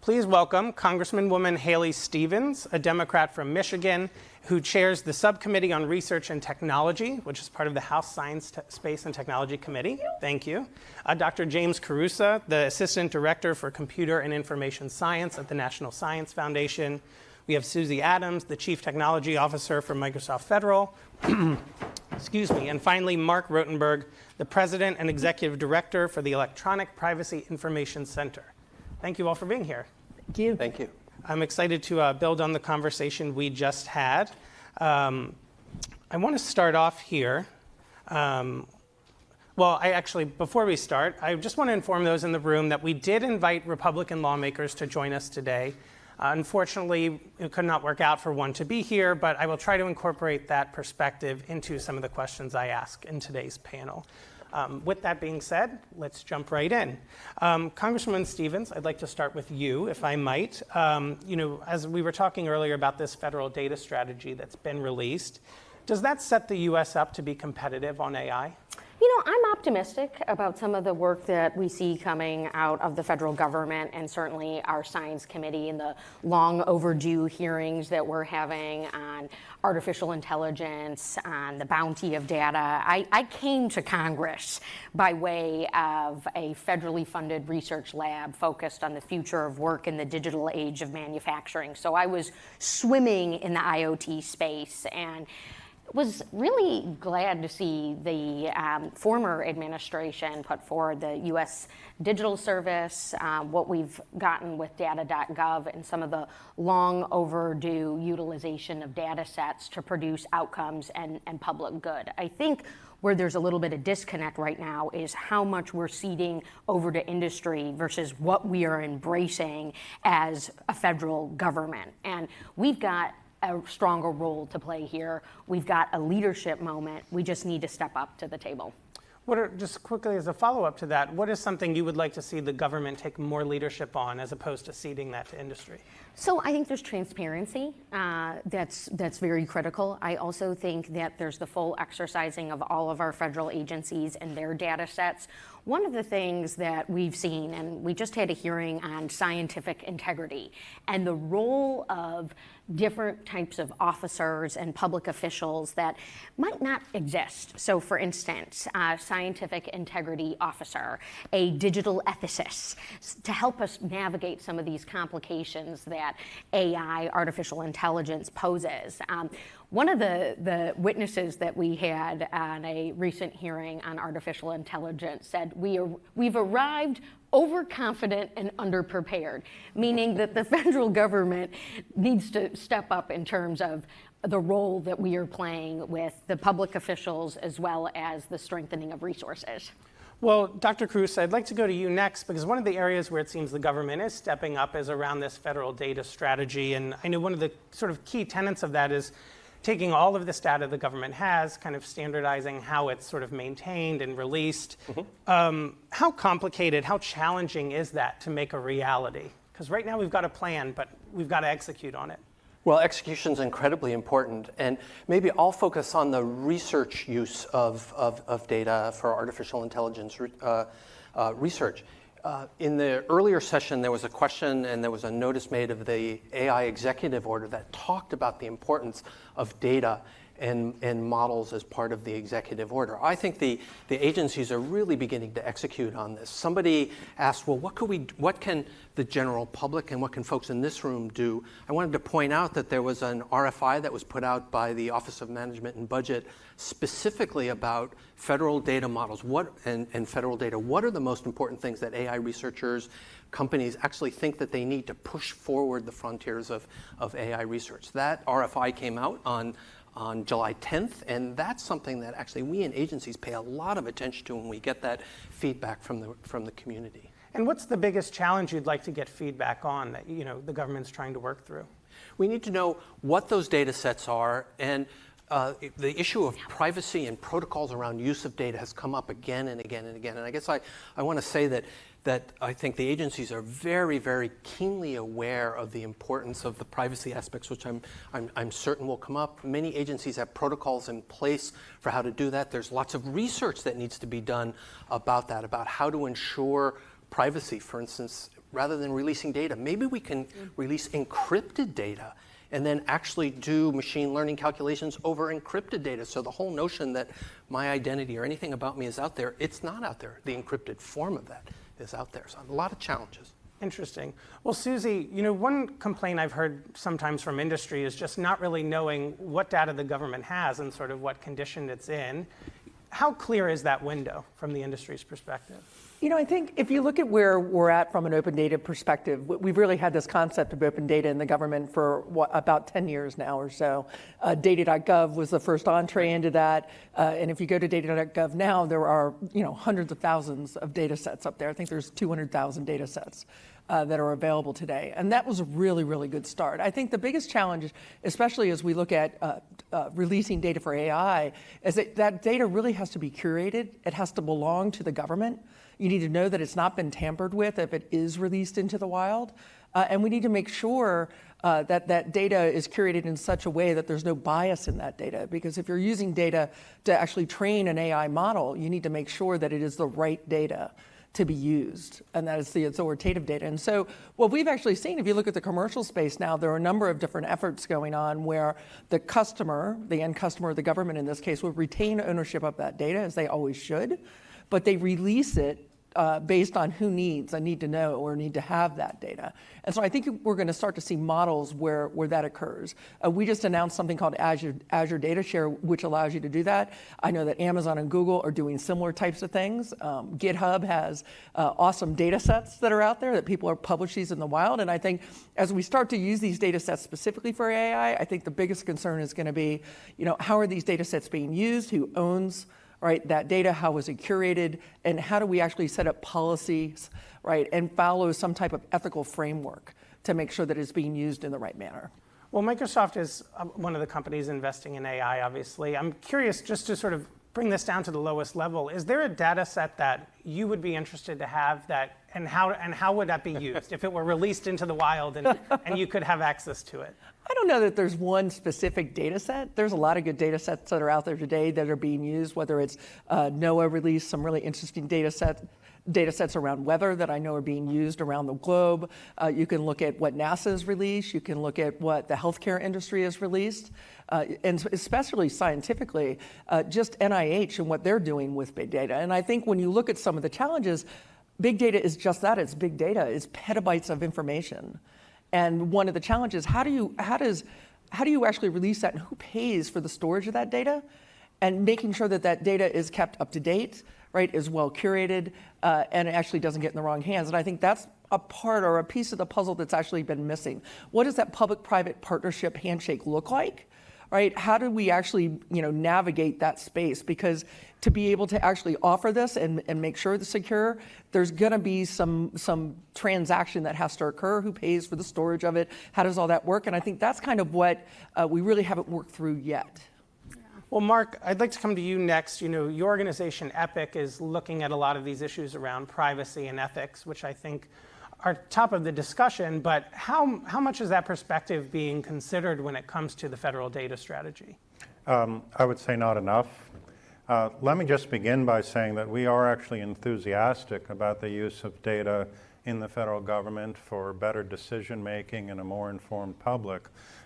Please welcome Congresswoman Haley Stevens, a Democrat from Michigan, who chairs the Subcommittee on Research and Technology, which is part of the House Science, Space, and Technology Committee. Thank you. Dr. James Carusa, the Assistant Director for Computer and Information Science at the National Science Foundation. We have Susie Adams, the Chief Technology Officer for Microsoft Federal. Excuse me. And finally, Mark Rotenberg, the President and Executive Director for the Electronic Privacy Information Center. Thank you all for being here. Thank you. Thank you. I'm excited to build on the conversation we just had. I want to start off here. Before we start, I just want to inform those in the room that we did invite Republican lawmakers to join us today. Unfortunately, it could not work out for one to be here, but I will try to incorporate that perspective into some of the questions I ask in today's panel. With that being said, let's jump right in. Congresswoman Stevens, I'd like to start with you, if I might. As we were talking earlier about this federal data strategy that's been released, does that set the U.S. up to be competitive on AI? I'm optimistic about some of the work that we see coming out of the federal government and certainly our science committee and the long overdue hearings that we're having on artificial intelligence, on the bounty of data. I came to Congress by way of a federally funded research lab focused on the future of work in the digital age of manufacturing. So I was swimming in the IoT space and was really glad to see the former administration put forward the U.S. Digital Service, what we've gotten with data.gov, and some of the long overdue utilization of data sets to produce outcomes and public good. I think where there's a little bit of disconnect right now is how much we're ceding over to industry versus what we are embracing as a federal government. And we've got a stronger role to play here. We've got a leadership moment. We just need to step up to the table. Just quickly as a follow-up to that, what is something you would like to see the government take more leadership on as opposed to ceding that to industry? So I think there's transparency. That's very critical. I also think that there's the full exercising of all of our federal agencies and their data sets. One of the things that we've seen, and we just had a hearing on scientific integrity and the role of different types of officers and public officials that might not exist. So for instance, a scientific integrity officer, a digital ethicist, to help us navigate some of these complications that AI, artificial intelligence, poses. One of the witnesses that we had on a recent hearing on artificial intelligence said, we've arrived overconfident and underprepared, meaning that the federal government needs to step up in terms of the role that we are playing with the public officials as well as the strengthening of resources. Well, Dr. Cruz, I'd like to go to you next, because one of the areas where it seems the government is stepping up is around this federal data strategy. And I know one of the sort of key tenets of that is taking all of this data the government has, kind of standardizing how it's sort of maintained and released. Mm-hmm. How complicated, how challenging is that to make a reality? Because right now we've got a plan, but we've got to execute on it. Well, execution is incredibly important, and maybe I'll focus on the research use of data for artificial intelligence research. In the earlier session, there was a question and there was a notice made of the AI executive order that talked about the importance of data and models as part of the executive order. I think the agencies are really beginning to execute on this. Somebody asked, well, what can the general public and what can folks in this room do? I wanted to point out that there was an RFI that was put out by the Office of Management and Budget specifically about federal data models and federal data. What are the most important things that AI researchers, companies actually think that they need to push forward the frontiers of AI research? That RFI came out on July 10th, and that's something that actually we in agencies pay a lot of attention to when we get that feedback from the community. And what's the biggest challenge you'd like to get feedback on that the government's trying to work through? We need to know what those data sets are, and the issue of privacy and protocols around use of data has come up again and again and again. And I guess I want to say that I think the agencies are very, very keenly aware of the importance of the privacy aspects, which I'm certain will come up. Many agencies have protocols in place for how to do that. There's lots of research that needs to be done about that, about how to ensure privacy. For instance, rather than releasing data, maybe we can release encrypted data and then actually do machine learning calculations over encrypted data. So the whole notion that my identity or anything about me is out there, it's not out there. The encrypted form of that is out there. So a lot of challenges. Interesting. Well, Susie, one complaint I've heard sometimes from industry is just not really knowing what data the government has and sort of what condition it's in. How clear is that window from the industry's perspective? I think if you look at where we're at from an open data perspective, we've really had this concept of open data in the government for about 10 years now or so. Data.gov was the first entree into that. And if you go to data.gov now, there are hundreds of thousands of data sets up there. I think there's 200,000 data sets that are available today. And that was a really, really good start. I think the biggest challenge, especially as we look at releasing data for AI, is that data really has to be curated. It has to belong to the government. You need to know that it's not been tampered with if it is released into the wild. And we need to make sure that data is curated in such a way that there's no bias in that data. Because if you're using data to actually train an AI model, you need to make sure that it is the right data to be used, and that is the authoritative data. And so what we've actually seen, if you look at the commercial space now, there are a number of different efforts going on where the customer, the end customer, the government in this case, will retain ownership of that data, as they always should, but they release it based on who needs a need to know or need to have that data. And so I think we're going to start to see models where that occurs. We just announced something called Azure Data Share, which allows you to do that. I know that Amazon and Google are doing similar types of things. GitHub has awesome data sets that are out there that people are publishing these in the wild. And I think as we start to use these data sets specifically for AI, I think the biggest concern is going to be, how are these data sets being used? Who owns that data? How is it curated? And how do we actually set up policies, and follow some type of ethical framework to make sure that it's being used in the right manner? Well, Microsoft is one of the companies investing in AI, obviously. I'm curious, just to sort of bring this down to the lowest level, is there a data set that you would be interested to have and how would that be used if it were released into the wild and you could have access to it? I don't know that there's one specific data set. There's a lot of good data sets that are out there today that are being used, whether it's NOAA released some really interesting data sets around weather that I know are being used around the globe. You can look at what NASA has released. You can look at what the healthcare industry has released. And especially scientifically, just NIH and what they're doing with big data. And I think when you look at some of the challenges, big data is just that. It's big data. It's petabytes of information. And one of the challenges, how do you actually release that, and who pays for the storage of that data? And making sure that that data is kept up to date, is well curated, and it actually doesn't get in the wrong hands. And I think that's a part or a piece of the puzzle that's actually been missing. What does that public-private partnership handshake look like? How do we actually, navigate that space? Because to be able to actually offer this and make sure it's secure, there's going to be some transaction that has to occur. Who pays for the storage of it? How does all that work? And I think that's kind of what we really haven't worked through yet. Well, Mark, I'd like to come to you next. Your organization, EPIC, is looking at a lot of these issues around privacy and ethics, which I think are top of the discussion, but how much is that perspective being considered when it comes to the federal data strategy? I would say not enough. Let me just begin by saying that we are actually enthusiastic about the use of data in the federal government for better decision making and a more informed public.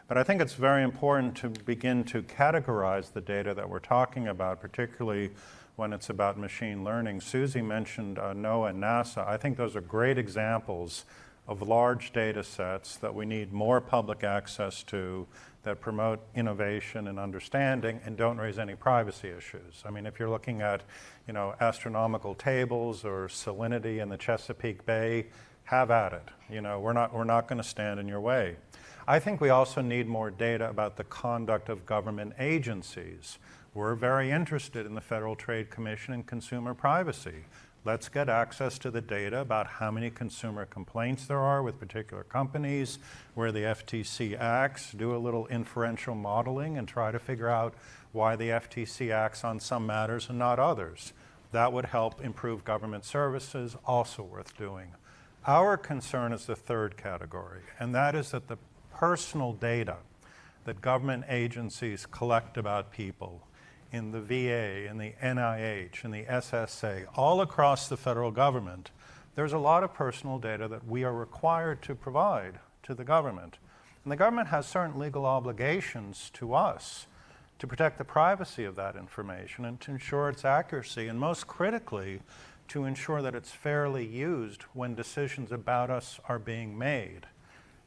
But I think it's very important to begin to categorize the data that we're talking about, particularly when it's about machine learning. Susie mentioned NOAA and NASA. I think those are great examples of large data sets that we need more public access to, that promote innovation and understanding and don't raise any privacy issues. I mean, if you're looking at, astronomical tables or salinity in the Chesapeake Bay, have at it. We're not going to stand in your way. I think we also need more data about the conduct of government agencies. We're very interested in the Federal Trade Commission and consumer privacy. Let's get access to the data about how many consumer complaints there are with particular companies, where the FTC acts, do a little inferential modeling and try to figure out why the FTC acts on some matters and not others. That would help improve government services, also worth doing. Our concern is the third category, and that is that the personal data that government agencies collect about people in the VA, in the NIH, in the SSA, all across the federal government, there's a lot of personal data that we are required to provide to the government. And the government has certain legal obligations to us to protect the privacy of that information and to ensure its accuracy, and most critically, to ensure that it's fairly used when decisions about us are being made.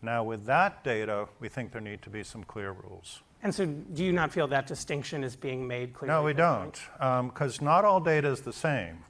Now, with that data, we think there need to be some clear rules. And so do you not feel that distinction is being made clearly? No, we don't, because not all data is the same.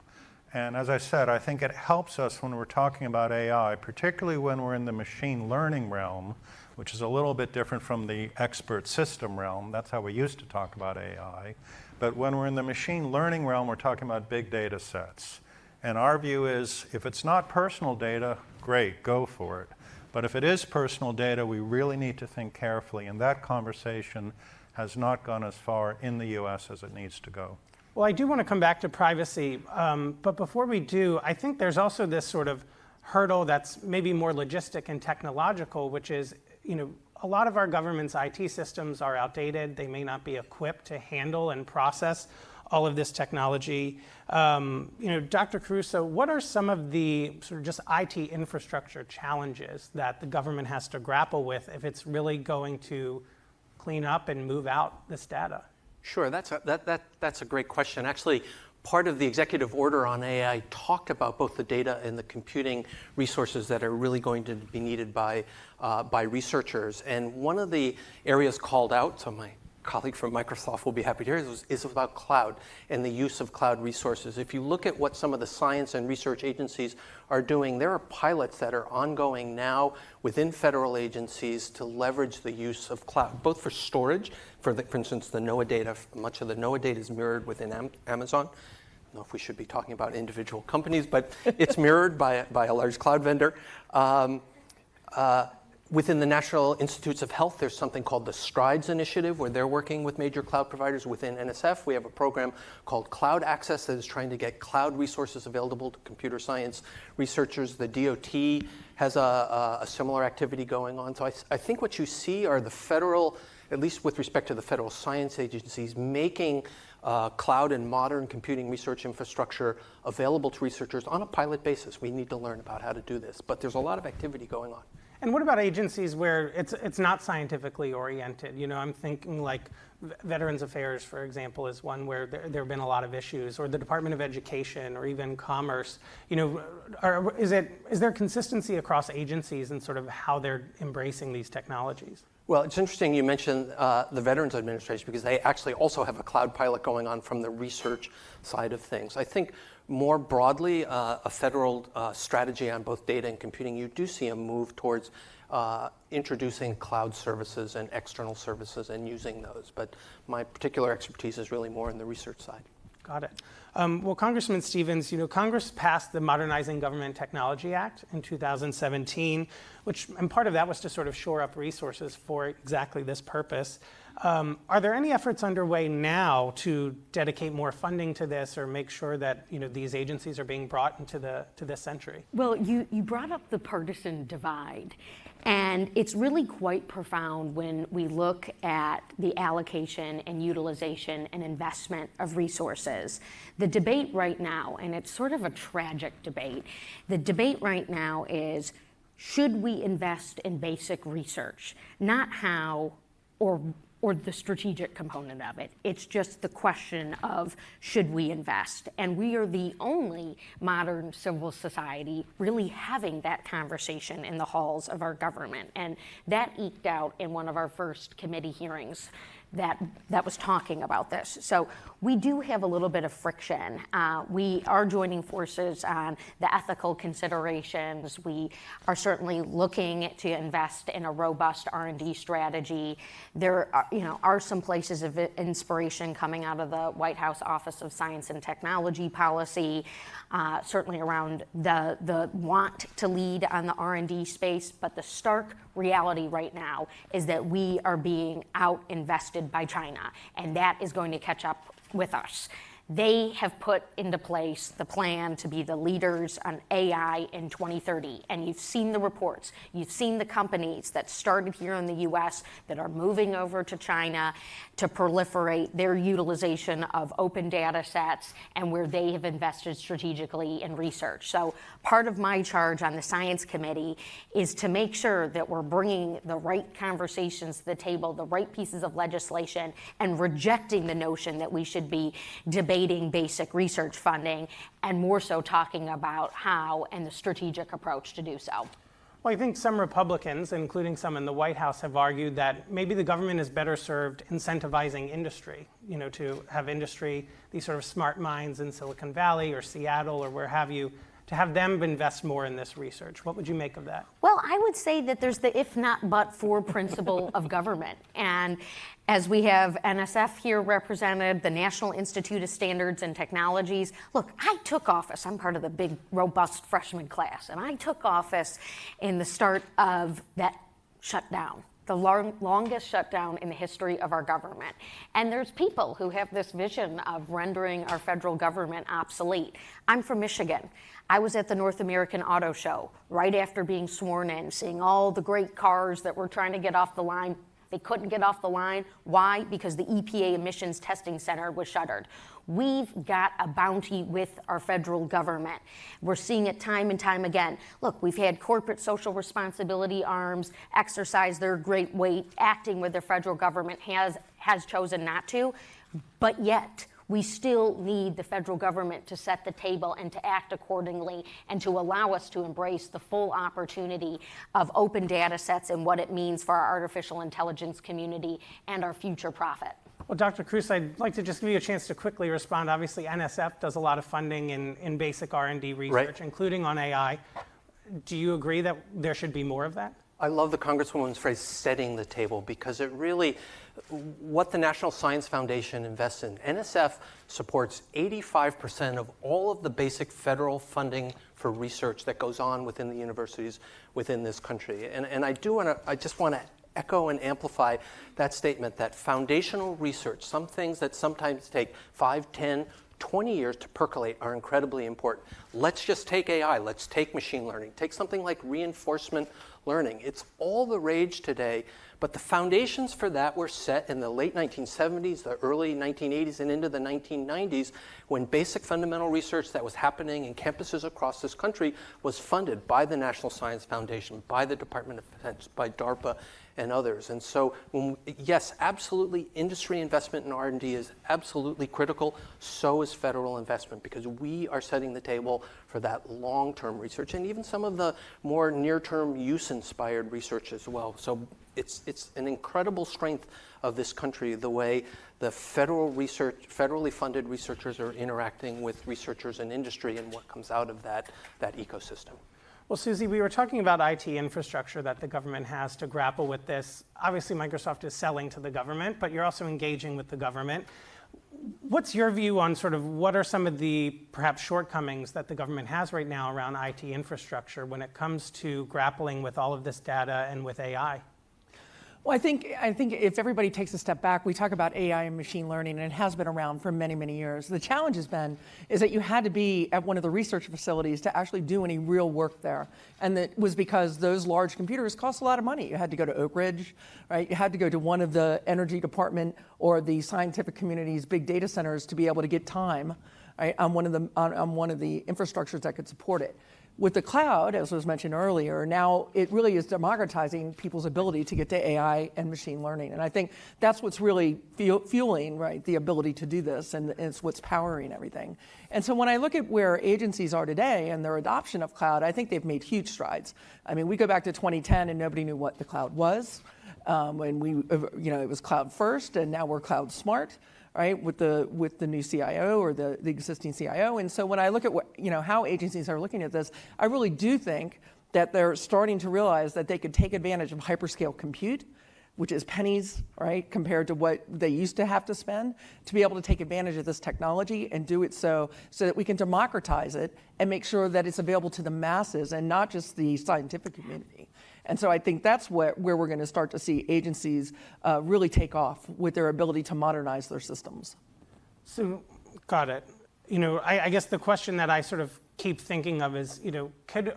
And as I said, I think it helps us when we're talking about AI, particularly when we're in the machine learning realm, which is a little bit different from the expert system realm. That's how we used to talk about AI. But when we're in the machine learning realm, we're talking about big data sets. And our view is, if it's not personal data, great, go for it. But if it is personal data, we really need to think carefully, and that conversation has not gone as far in the US as it needs to go. Well, I do want to come back to privacy, but before we do, I think there's also this sort of hurdle that's maybe more logistic and technological, which is, a lot of our government's IT systems are outdated. They may not be equipped to handle and process all of this technology. Dr. Caruso, what are some of the sort of just IT infrastructure challenges that the government has to grapple with if it's really going to clean up and move out this data? Sure, that's a great question. Actually, part of the executive order on AI talked about both the data and the computing resources that are really going to be needed by researchers. And one of the areas called out, so my colleague from Microsoft will be happy to hear, is about cloud and the use of cloud resources. If you look at what some of the science and research agencies are doing, there are pilots that are ongoing now within federal agencies to leverage the use of cloud, both for storage, for instance, the NOAA data. Much of the NOAA data is mirrored within Amazon. I don't know if we should be talking about individual companies, but it's mirrored by a large cloud vendor. Within the National Institutes of Health, there's something called the STRIDES initiative, where they're working with major cloud providers. Within NSF, we have a program called Cloud Access that is trying to get cloud resources available to computer science researchers. The DOT has a similar activity going on. So I think what you see are the federal, at least with respect to the federal science agencies, making cloud and modern computing research infrastructure available to researchers on a pilot basis. We need to learn about how to do this, but there's a lot of activity going on. And what about agencies where it's not scientifically oriented? I'm thinking like Veterans Affairs, for example, is one where there have been a lot of issues, or the Department of Education, or even Commerce. Is there consistency across agencies in sort of how they're embracing these technologies? Well, it's interesting you mentioned the Veterans Administration, because they actually also have a cloud pilot going on from the research side of things. I think more broadly, a federal strategy on both data and computing, you do see a move towards introducing cloud services and external services and using those. But my particular expertise is really more in the research side. Got it. Well, Congressman Stevens, Congress passed the Modernizing Government Technology Act in 2017, and part of that was to sort of shore up resources for exactly this purpose. Are there any efforts underway now to dedicate more funding to this, or make sure that these agencies are being brought into this century? Well, you brought up the partisan divide, and it's really quite profound when we look at the allocation and utilization and investment of resources. The debate right now, and it's sort of a tragic debate, the debate right now is, should we invest in basic research? Not how or the strategic component of it. It's just the question of, should we invest? And we are the only modern civil society really having that conversation in the halls of our government. And that eked out in one of our first committee hearings that was talking about this. So we do have a little bit of friction. We are joining forces on the ethical considerations. We are certainly looking to invest in a robust R&D strategy. There are some places of inspiration coming out of the White House Office of Science and Technology policy, certainly around the want to lead on the R&D space, but the stark reality right now is that we are being out invested by China, and that is going to catch up with us. They have put into place the plan to be the leaders on AI in 2030. And you've seen the reports. You've seen the companies that started here in the US that are moving over to China to proliferate their utilization of open data sets and where they have invested strategically in research. So part of my charge on the Science Committee is to make sure that we're bringing the right conversations to the table, the right pieces of legislation, and rejecting the notion that we should be debating basic research funding, and more so talking about how and the strategic approach to do so. Well, I think some Republicans, including some in the White House, have argued that maybe the government is better served incentivizing industry, to have industry, these sort of smart minds in Silicon Valley or Seattle or where have you, to have them invest more in this research. What would you make of that? Well, I would say that there's the if not but for principle of government. And as we have NSF here represented, the National Institute of Standards and Technologies. Look, I took office. I'm part of the big, robust freshman class. And I took office in the start of that shutdown, the longest shutdown in the history of our government. And there's people who have this vision of rendering our federal government obsolete. I'm from Michigan. I was at the North American Auto Show right after being sworn in, seeing all the great cars that were trying to get off the line. They couldn't get off the line. Why? Because the EPA Emissions Testing Center was shuttered. We've got a bounty with our federal government. We're seeing it time and time again. Look, we've had corporate social responsibility arms exercise their great weight, acting where the federal government has chosen not to, but yet we still need the federal government to set the table and to act accordingly and to allow us to embrace the full opportunity of open data sets and what it means for our artificial intelligence community and our future profit. Well, Dr. Cruz, I'd like to just give you a chance to quickly respond. Obviously, NSF does a lot of funding in basic R&D research, Right. including on AI. Do you agree that there should be more of that? I love the Congresswoman's phrase, setting the table, because it really, what the National Science Foundation invests in. NSF supports 85% of all of the basic federal funding for research that goes on within the universities within this country. And I just want to echo and amplify that statement that foundational research, some things that sometimes take 5, 10, 20 years to percolate are incredibly important. Let's just take AI, let's take machine learning, take something like reinforcement learning. It's all the rage today, but the foundations for that were set in the late 1970s, the early 1980s, and into the 1990s when basic fundamental research that was happening in campuses across this country was funded by the National Science Foundation, by the Department of Defense, by DARPA, and others. And so, yes, absolutely, industry investment in R&D is absolutely critical. So is federal investment, because we are setting the table for that long-term research and even some of the more near-term use-inspired research as well. So it's an incredible strength of this country, the way the federally funded researchers are interacting with researchers in industry and what comes out of that ecosystem. Well, Susie, we were talking about IT infrastructure that the government has to grapple with this. Obviously, Microsoft is selling to the government, but you're also engaging with the government. What's your view on sort of what are some of the perhaps shortcomings that the government has right now around IT infrastructure when it comes to grappling with all of this data and with AI? Well, I think if everybody takes a step back, we talk about AI and machine learning, and it has been around for many, many years. The challenge has been is that you had to be at one of the research facilities to actually do any real work there. And that was because those large computers cost a lot of money. You had to go to Oak Ridge, right? You had to go to one of the energy department or the scientific community's big data centers to be able to get time, right, on one of the infrastructures that could support it. With the cloud, as was mentioned earlier, now it really is democratizing people's ability to get to AI and machine learning. And I think that's what's really fueling, right, the ability to do this, and it's what's powering everything. And so when I look at where agencies are today and their adoption of cloud, I think they've made huge strides. I mean, we go back to 2010 and nobody knew what the cloud was. When it was cloud first, and now we're cloud smart. Right, with the new CIO or the existing CIO. And so when I look at how agencies are looking at this, I really do think that they're starting to realize that they could take advantage of hyperscale compute, which is pennies, right, compared to what they used to have to spend, to be able to take advantage of this technology and do it so that we can democratize it and make sure that it's available to the masses and not just the scientific community. And so I think that's where we're going to start to see agencies really take off with their ability to modernize their systems. So Got it. I guess the question that I sort of keep thinking of is,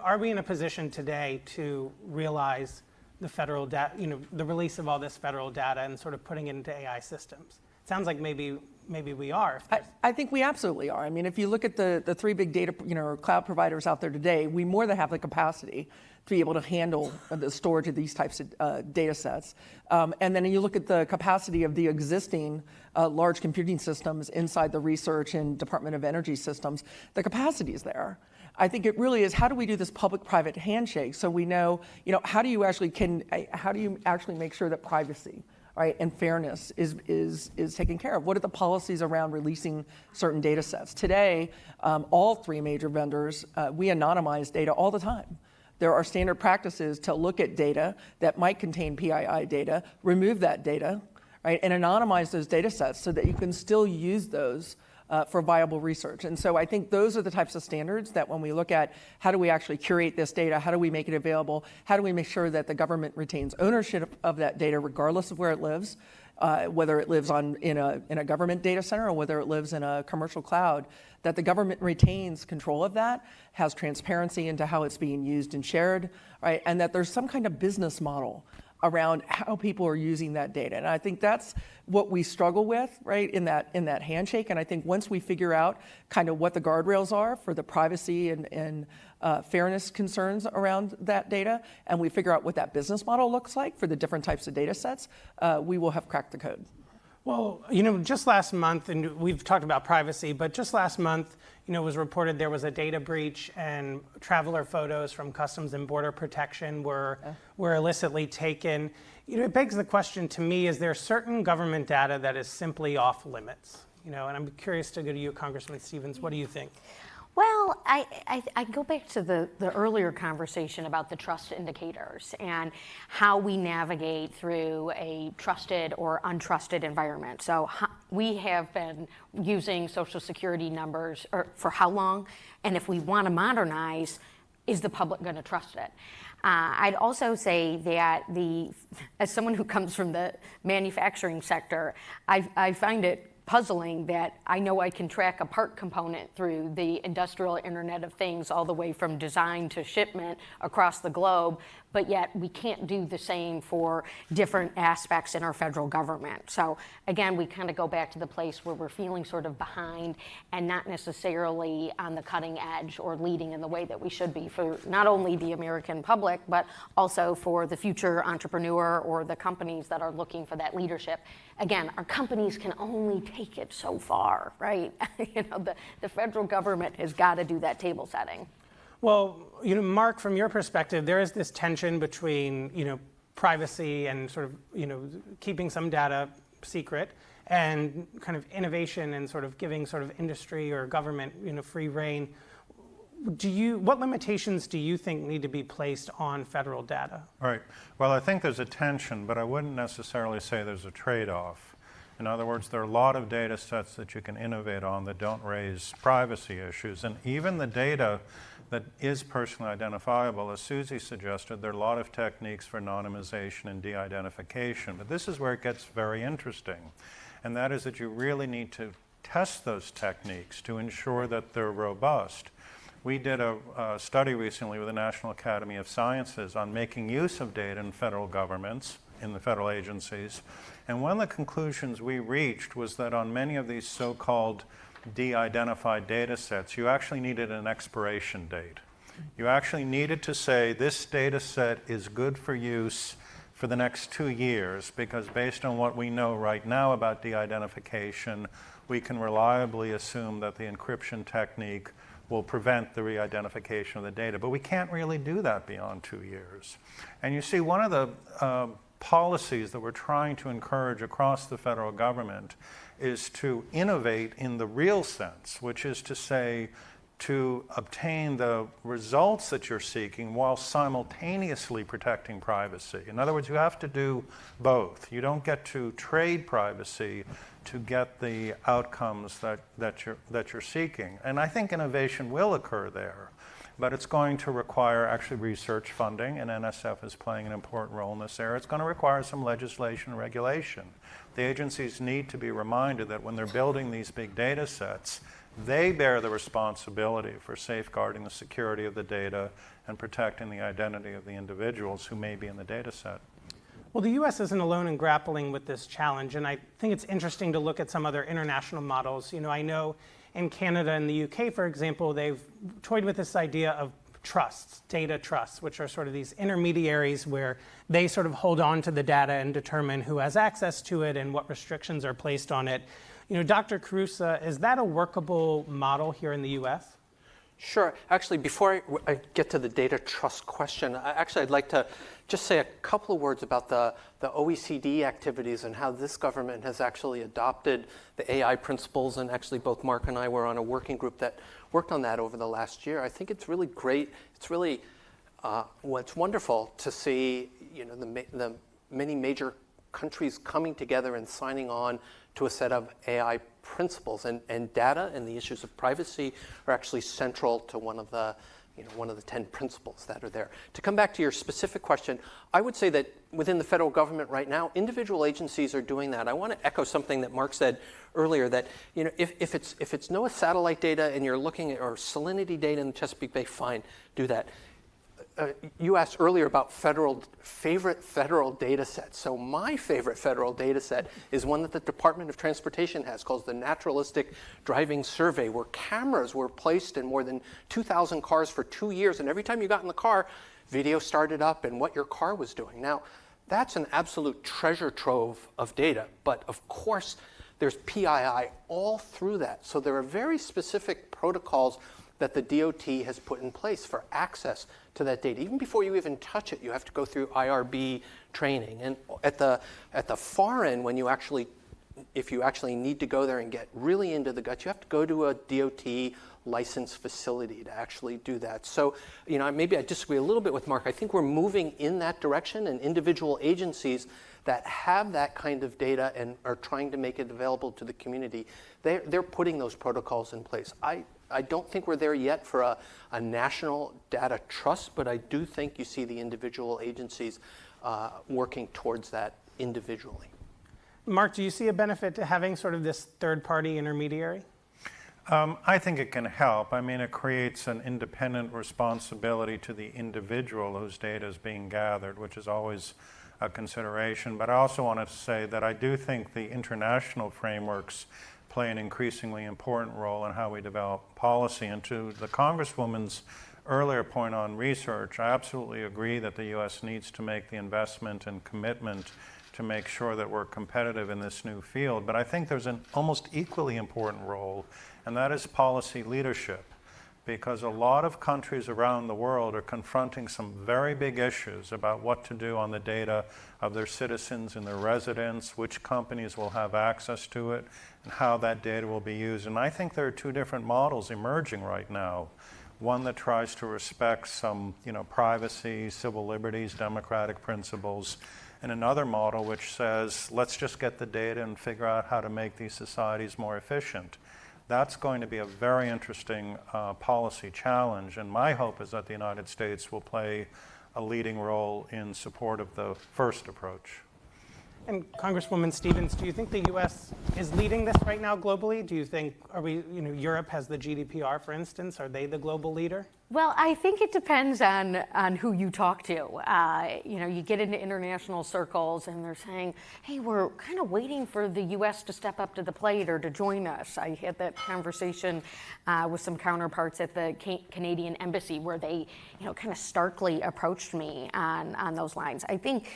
are we in a position today to realize the federal data, the release of all this federal data and sort of putting it into AI systems? It sounds like maybe we are. I think we absolutely are. I mean, if you look at the three big data, cloud providers out there today, we more than have the capacity to be able to handle the storage of these types of data sets. And then you look at the capacity of the existing large computing systems inside the research and Department of Energy systems, the capacity is there. I think it really is, how do we do this public-private handshake so we know, how do you actually make sure that privacy, right, and fairness is taken care of? What are the policies around releasing certain data sets? Today, all three major vendors, we anonymize data all the time. There are standard practices to look at data that might contain PII data, remove that data, right, and anonymize those data sets so that you can still use those for viable research. And so I think those are the types of standards that when we look at how do we actually curate this data, how do we make it available, how do we make sure that the government retains ownership of that data regardless of where it lives, whether it lives in a government data center or whether it lives in a commercial cloud, that the government retains control of that, has transparency into how it's being used and shared, right, and that there's some kind of business model around how people are using that data. And I think that's what we struggle with, right, in that handshake. And I think once we figure out kind of what the guardrails are for the privacy and fairness concerns around that data, and we figure out what that business model looks like for the different types of data sets, we will have cracked the code. Well, just last month, and we've talked about privacy, but just last month, it was reported there was a data breach and traveler photos from Customs and Border Protection were illicitly taken. It begs the question to me, is there certain government data that is simply off limits? And I'm curious to go to you, Congressman Stevens. What do you think? Well, I go back to the earlier conversation about the trust indicators and how we navigate through a trusted or untrusted environment. So we have been using Social Security numbers for how long? And if we want to modernize, is the public going to trust it? I'd also say that as someone who comes from the manufacturing sector, I find it puzzling that I know I can track a part component through the industrial Internet of Things all the way from design to shipment across the globe, but yet we can't do the same for different aspects in our federal government. So again, we kind of go back to the place where we're feeling sort of behind and not necessarily on the cutting edge or leading in the way that we should be for not only the American public, but also for the future entrepreneur or the companies that are looking for that leadership. Again, our companies can only take it so far, right? The federal government has got to do that table setting. Well, Mark, from your perspective, there is this tension between, privacy and sort of, keeping some data secret and kind of innovation and sort of giving sort of industry or government, free rein. What limitations do you think need to be placed on federal data? Right. Well, I think there's a tension, but I wouldn't necessarily say there's a trade-off. In other words, there are a lot of data sets that you can innovate on that don't raise privacy issues. And even the data that is personally identifiable, as Susie suggested, there are a lot of techniques for anonymization and de-identification. But this is where it gets very interesting. And that is that you really need to test those techniques to ensure that they're robust. We did a study recently with the National Academy of Sciences on making use of data in federal governments, in the federal agencies. And one of the conclusions we reached was that on many of these so-called de-identified data sets, you actually needed an expiration date. You actually needed to say this data set is good for use for the next 2 years, because based on what we know right now about de-identification, we can reliably assume that the encryption technique will prevent the re-identification of the data. But we can't really do that beyond 2 years. And you see, one of the policies that we're trying to encourage across the federal government is to innovate in the real sense, which is to say, to obtain the results that you're seeking while simultaneously protecting privacy. In other words, you have to do both. You don't get to trade privacy to get the outcomes that you're seeking. And I think innovation will occur there. but it's going to require actually research funding, and NSF is playing an important role in this area. It's going to require some legislation and regulation. The agencies need to be reminded that when they're building these big data sets, they bear the responsibility for safeguarding the security of the data and protecting the identity of the individuals who may be in the data set. Well, the U.S. isn't alone in grappling with this challenge, and I think it's interesting to look at some other international models. I know in Canada and the UK, for example, they've toyed with this idea of trusts, data trusts, which are sort of these intermediaries where they sort of hold on to the data and determine who has access to it and what restrictions are placed on it. Dr. Carusa, is that a workable model here in the U.S.? Sure. Actually, before I get to the data trust question, I'd like to just say a couple of words about the OECD activities and how this government has actually adopted the AI principles. And actually, both Mark and I were on a working group that worked on that over the last year. I think it's really great. It's really it's wonderful to see the many major countries coming together and signing on to a set of AI principles, and data and the issues of privacy are actually central to one of the 10 principles that are there. To come back to your specific question, I would say that within the federal government right now, individual agencies are doing that. I want to echo something that Mark said earlier, that if it's NOAA satellite data and you're looking at, or salinity data in the Chesapeake Bay, fine, do that. You asked earlier about favorite federal data sets. So my favorite federal data set is one that the Department of Transportation has called the Naturalistic Driving Survey, where cameras were placed in more than 2,000 cars for 2 years. And every time you got in the car, video started up and what your car was doing. Now, that's an absolute treasure trove of data. But of course, there's PII all through that. So there are very specific protocols that the DOT has put in place for access to that data. Even before you even touch it, you have to go through IRB training. And at the far end, if you actually need to go there and get really into the guts, you have to go to a DOT licensed facility to actually do that. So, maybe I disagree a little bit with Mark. I think we're moving in that direction, and individual agencies that have that kind of data and are trying to make it available to the community, they're putting those protocols in place. I don't think we're there yet for a national data trust, but I do think you see the individual agencies working towards that individually. Mark, do you see a benefit to having sort of this third-party intermediary? I think it can help. I mean, it creates an independent responsibility to the individual whose data is being gathered, which is always a consideration. But I also want to say that I do think the international frameworks play an increasingly important role in how we develop policy. And to the Congresswoman's earlier point on research, I absolutely agree that the U.S. needs to make the investment and commitment to make sure that we're competitive in this new field. But I think there's an almost equally important role, and that is policy leadership, because a lot of countries around the world are confronting some very big issues about what to do on the data of their citizens and their residents, which companies will have access to it, and how that data will be used. And I think there are two different models emerging right now. One that tries to respect some, privacy, civil liberties, democratic principles, and another model which says, let's just get the data and figure out how to make these societies more efficient. That's going to be a very interesting policy challenge, and my hope is that the United States will play a leading role in support of the first approach. And Congresswoman Stevens, do you think the U.S. is leading this right now globally? Do you think, Europe has the GDPR, for instance, are they the global leader? Well, I think it depends on who you talk to. You get into international circles and they're saying, hey, we're kind of waiting for the U.S. to step up to the plate or to join us. I had that conversation with some counterparts at the Canadian Embassy where they, kind of starkly approached me on those lines. I think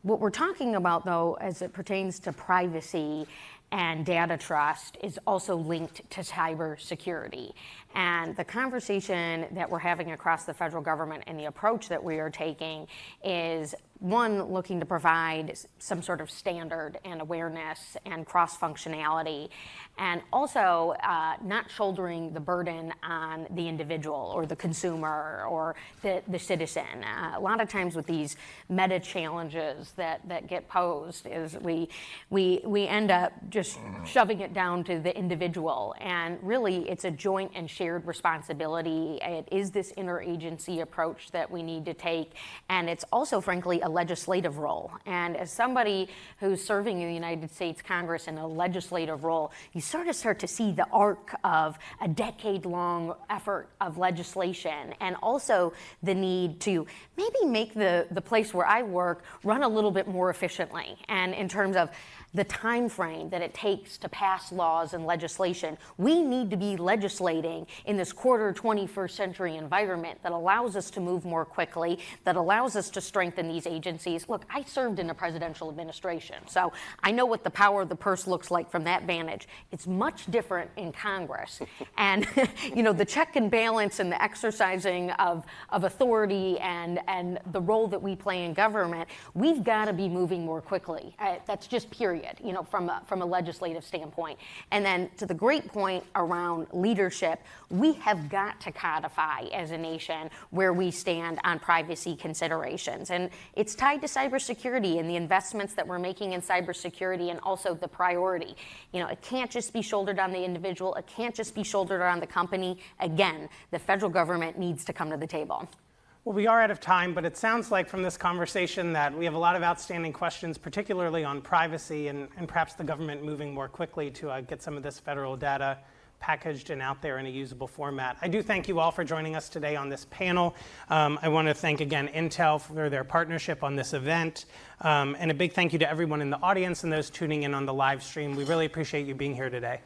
what we're talking about, though, as it pertains to privacy and data trust is also linked to cybersecurity. And the conversation that we're having across the federal government and the approach that we are taking is one, looking to provide some sort of standard and awareness and cross-functionality, and also not shouldering the burden on the individual or the consumer or the citizen. A lot of times with these meta challenges that get posed is we end up just shoving it down to the individual, and really it's a joint and shared responsibility. It is this interagency approach that we need to take, and it's also, frankly, a legislative role. And as somebody who's serving in the United States Congress in a legislative role, you sort of start to see the arc of a decade-long effort of legislation, and also the need to maybe make the place where I work run a little bit more efficiently. And in terms of the time frame that it takes to pass laws and legislation, we need to be legislating in this quarter 21st century environment that allows us to move more quickly, that allows us to strengthen these agencies. Look, I served in a presidential administration, so I know what the power of the purse looks like from that vantage. It's much different in Congress. And the check and balance and the exercising of authority and the role that we play in government, we've got to be moving more quickly. That's just period. From a legislative standpoint. And then to the great point around leadership, we have got to codify as a nation where we stand on privacy considerations. And it's tied to cybersecurity and the investments that we're making in cybersecurity, and also the priority. It can't just be shouldered on the individual. It can't just be shouldered on the company. Again, the federal government needs to come to the table. Well, we are out of time, but it sounds like from this conversation that we have a lot of outstanding questions, particularly on privacy and perhaps the government moving more quickly to get some of this federal data packaged and out there in a usable format. I do thank you all for joining us today on this panel. I want to thank again Intel for their partnership on this event, and a big thank you to everyone in the audience and those tuning in on the live stream. We really appreciate you being here today.